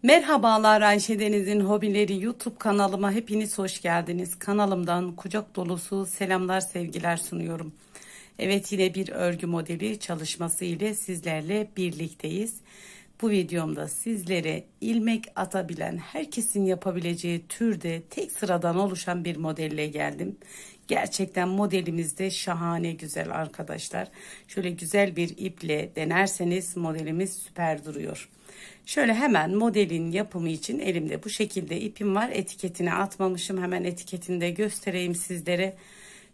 Merhabalar, Ayşe Deniz'in Hobileri YouTube kanalıma hepiniz hoş geldiniz. Kanalımdan kucak dolusu selamlar, sevgiler sunuyorum. Evet, yine bir örgü modeli çalışması ile sizlerle birlikteyiz. Bu videomda sizlere ilmek atabilen, herkesin yapabileceği türde tek sıradan oluşan bir modelle geldim. Gerçekten modelimiz de şahane güzel arkadaşlar. Şöyle güzel bir iple denerseniz modelimiz süper duruyor. Şöyle hemen modelin yapımı için elimde bu şekilde ipim var. Etiketini atmamışım. Hemen etiketini de göstereyim sizlere.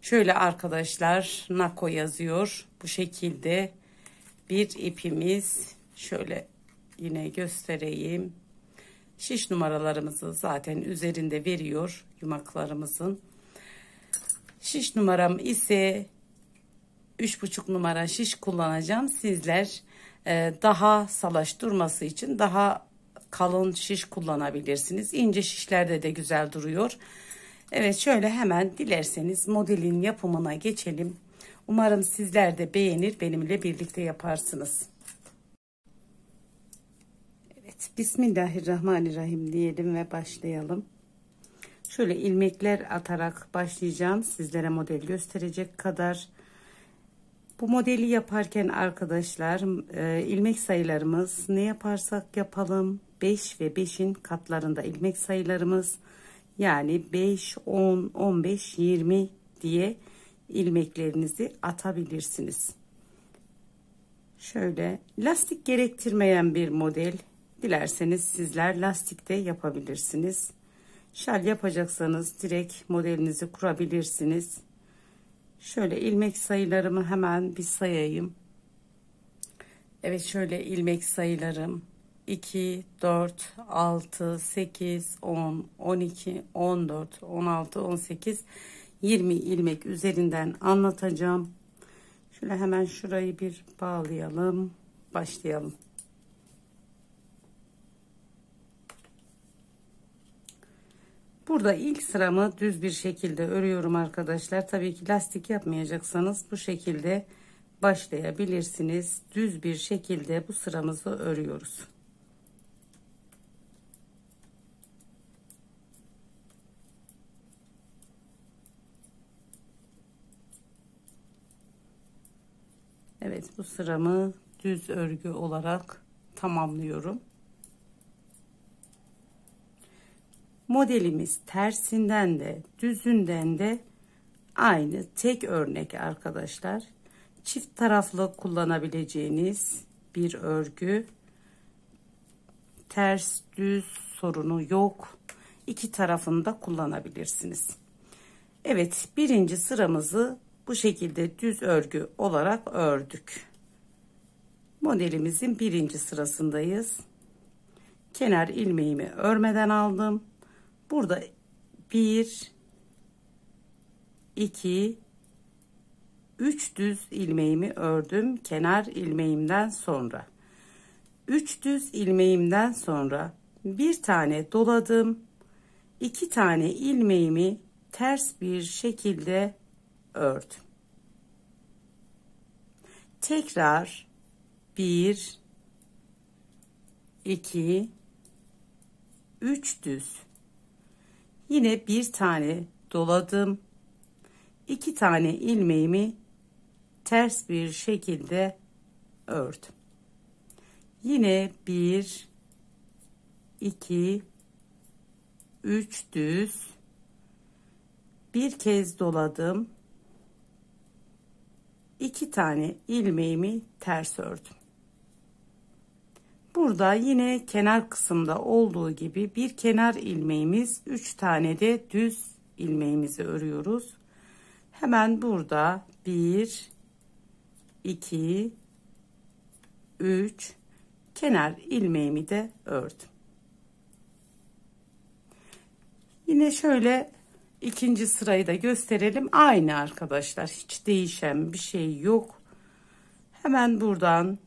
Şöyle arkadaşlar, Nako yazıyor. Bu şekilde bir ipimiz. Şöyle yine göstereyim. Şiş numaralarımızı zaten üzerinde veriyor yumaklarımızın. Şiş numaram ise 3,5 numara şiş kullanacağım. Sizler daha salaş durması için daha kalın şiş kullanabilirsiniz. İnce şişlerde de güzel duruyor. Evet, şöyle hemen dilerseniz modelin yapımına geçelim. Umarım sizler de beğenir, benimle birlikte yaparsınız. Evet, Bismillahirrahmanirrahim diyelim ve başlayalım. Şöyle ilmekler atarak başlayacağım. Sizlere model gösterecek kadar. Bu modeli yaparken arkadaşlar ilmek sayılarımız ne yaparsak yapalım 5 ve 5'in katlarında ilmek sayılarımız, yani 5, 10, 15, 20 diye ilmeklerinizi atabilirsiniz. Şöyle lastik gerektirmeyen bir model. Dilerseniz sizler lastikte yapabilirsiniz. Şal yapacaksanız direkt modelinizi kurabilirsiniz. Şöyle ilmek sayılarımı hemen bir sayayım. Evet, şöyle ilmek sayılarım 2, 4, 6, 8, 10, 12, 14, 16, 18, 20 ilmek üzerinden anlatacağım. Şöyle hemen şurayı bir bağlayalım. Başlayalım. Burada ilk sıramı düz bir şekilde örüyorum arkadaşlar. Tabii ki lastik yapmayacaksanız bu şekilde başlayabilirsiniz. Düz bir şekilde bu sıramızı örüyoruz. Evet, bu sıramı düz örgü olarak tamamlıyorum. Modelimiz tersinden de düzünden de aynı tek örnek arkadaşlar. Çift taraflı kullanabileceğiniz bir örgü. Ters düz sorunu yok. İki tarafında kullanabilirsiniz. Evet, birinci sıramızı bu şekilde düz örgü olarak ördük. Modelimizin birinci sırasındayız. Kenar ilmeğimi örmeden aldım. Burada 1, 2, 3 düz ilmeğimi ördüm kenar ilmeğimden sonra. 3 düz ilmeğimden sonra bir tane doladım. 2 tane ilmeğimi ters bir şekilde ördüm. Tekrar 1, 2, 3 düz. Yine bir tane doladım. 2 tane ilmeğimi ters bir şekilde ördüm. Yine 1, 2, 3 düz. Bir kez doladım. 2 tane ilmeğimi ters ördüm. Burada yine kenar kısımda olduğu gibi bir kenar ilmeğimiz, 3 tane de düz ilmeğimizi örüyoruz. Hemen burada 1, 2, 3 kenar ilmeğimi de ördüm. Yine şöyle ikinci sırayı da gösterelim. Aynı arkadaşlar, hiç değişen bir şey yok. Hemen buradan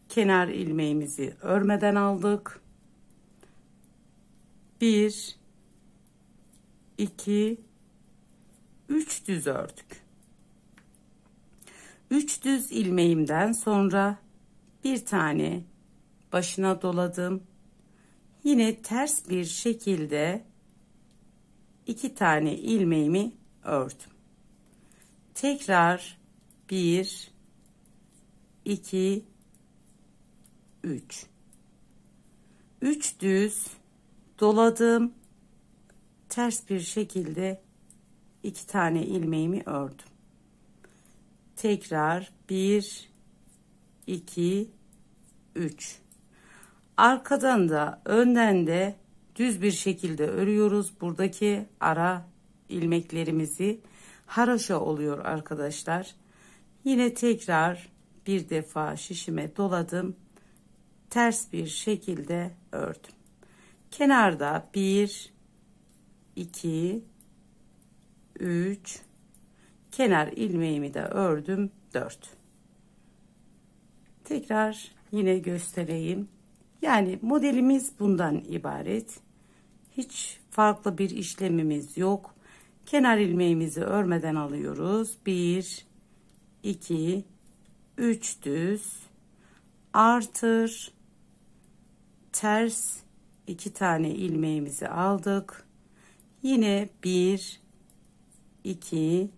kenar ilmeğimizi örmeden aldık. 1, 2, 3 düz ördük. 3 düz ilmeğimden sonra bir tane başına doladım. Yine ters bir şekilde 2 tane ilmeğimi ördüm. Tekrar 1 2 3 düz doladım. Ters bir şekilde 2 tane ilmeğimi ördüm. Tekrar 1 2 3. Arkadan da önden de düz bir şekilde örüyoruz. Buradaki ara ilmeklerimizi haroşa oluyor arkadaşlar. Yine tekrar bir defa şişime doladım. Ters bir şekilde ördüm. Kenarda 1 2 3 kenar ilmeğimi de ördüm 4. Tekrar yine göstereyim. Yani modelimiz bundan ibaret. Hiç farklı bir işlemimiz yok. Kenar ilmeğimizi örmeden alıyoruz. 1 2 3 düz artır ters 2 tane ilmeğimizi aldık. Yine 1 2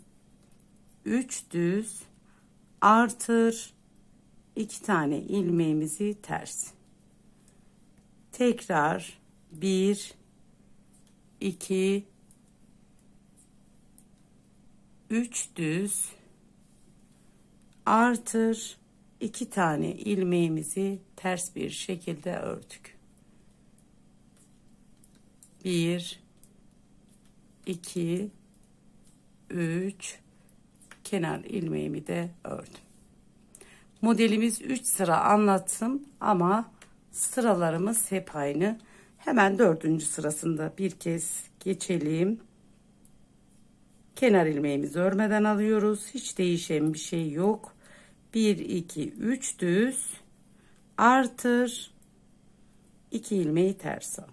3 düz artır 2 tane ilmeğimizi ters. Tekrar 1 2 3 düz artır 2 tane ilmeğimizi ters bir şekilde ördük. 1 2 3 kenar ilmeğimi de ördüm. Modelimiz 3 sıra anlattım ama sıralarımız hep aynı. Hemen 4. sırasında bir kez geçelim. Kenar ilmeğimizi örmeden alıyoruz. Hiç değişen bir şey yok. 1 2 3 düz artır 2 ilmeği ters al.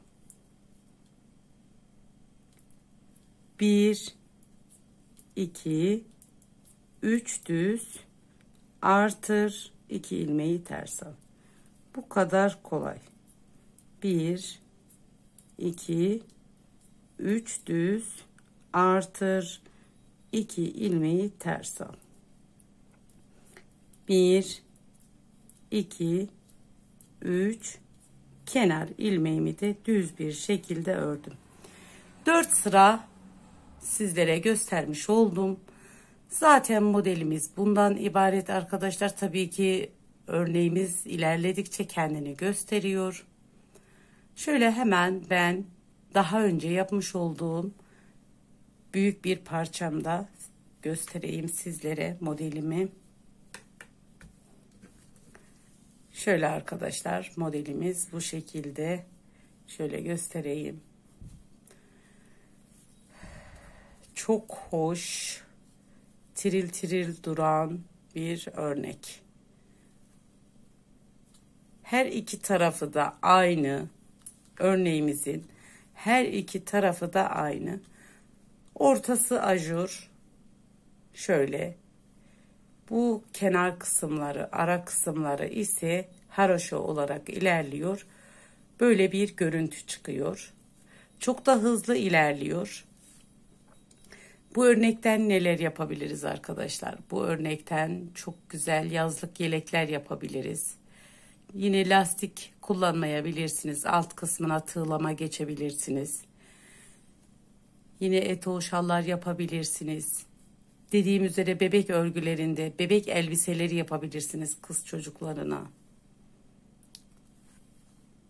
1 2 3 düz artır 2 ilmeği ters al. Bu kadar kolay. 1 2 3 düz artır 2 ilmeği ters al. 1 2 3 kenar ilmeğimi de düz bir şekilde ördüm. 4 sıra sizlere göstermiş oldum. Zaten modelimiz bundan ibaret arkadaşlar. Tabii ki örneğimiz ilerledikçe kendini gösteriyor. Şöyle hemen ben daha önce yapmış olduğum büyük bir parçamda göstereyim sizlere modelimi. Şöyle arkadaşlar, modelimiz bu şekilde. Şöyle göstereyim. Çok hoş, tiril tiril duran bir örnek. Her iki tarafı da aynı. Örneğimizin her iki tarafı da aynı. Ortası ajur. Şöyle. Bu kenar kısımları, ara kısımları ise haroşa olarak ilerliyor. Böyle bir görüntü çıkıyor. Çok da hızlı ilerliyor. Bu örnekten neler yapabiliriz arkadaşlar? Bu örnekten çok güzel yazlık yelekler yapabiliriz. Yine lastik kullanmayabilirsiniz. Alt kısmına tığlama geçebilirsiniz. Yine eto şallar yapabilirsiniz. Dediğim üzere bebek örgülerinde bebek elbiseleri yapabilirsiniz kız çocuklarına.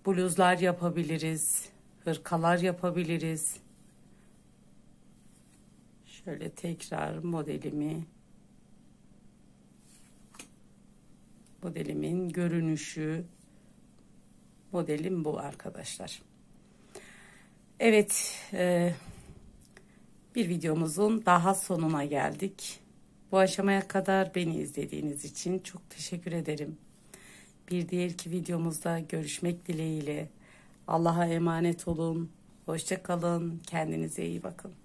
Bluzlar yapabiliriz. Hırkalar yapabiliriz. Şöyle tekrar modelimin görünüşü, modelim bu arkadaşlar. Evet, bir videomuzun daha sonuna geldik. Bu aşamaya kadar beni izlediğiniz için çok teşekkür ederim. Bir diğerki videomuzda görüşmek dileğiyle. Allah'a emanet olun. Hoşça kalın. Kendinize iyi bakın.